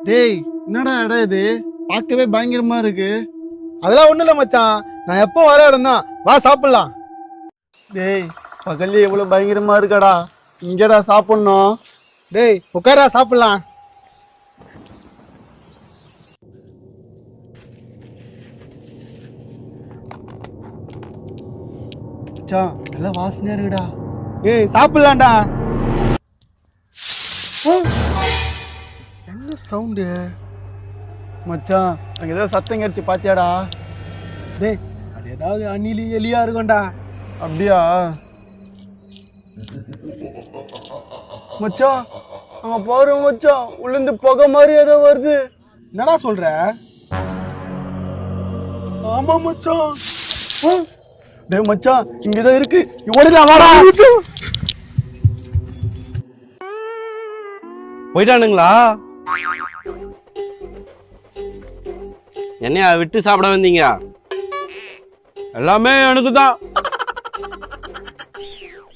டேய், என்னடா இடம் இது? பார்க்கவே பயங்கரமா இருக்கு. அதெல்லாம் ஒண்ணும் இல்ல மச்சான், நான் எப்போ வர இடம் தான், வா சாப்பிடலாம். டேய், பகல்ல எவ்வளவு பயங்கரமா இருக்காடா. இங்கடா சாப்பிடணும். டேய் உட்காரா சாப்பிடலாம். மச்சான், நல்லா வாசனையா இருக்குடா. ஏய் சாப்பிடலாம்டா. என்ன சவுண்டு? மச்சான், அங்க ஏதோ சத்தம் கிடைச்சு பாத்தியாடா? டேய் அது ஏதாவது அணிலி எலியா இருக்கும்டா. அப்படியா? மச்சான், அங்க பாரு மச்சான், உள்ளிருந்து புகை மாதிரி ஏதோ வருது. என்னடா சொல்ற? ஆமா மச்சான். டேய் மச்சான், இங்கதான் இருக்கு. ஓடிடலாம் வாடா. போயிட்டானுங்களா? என்னையா விட்டு சாப்பிட வந்தீங்க? எல்லாமே எனக்கு தான்.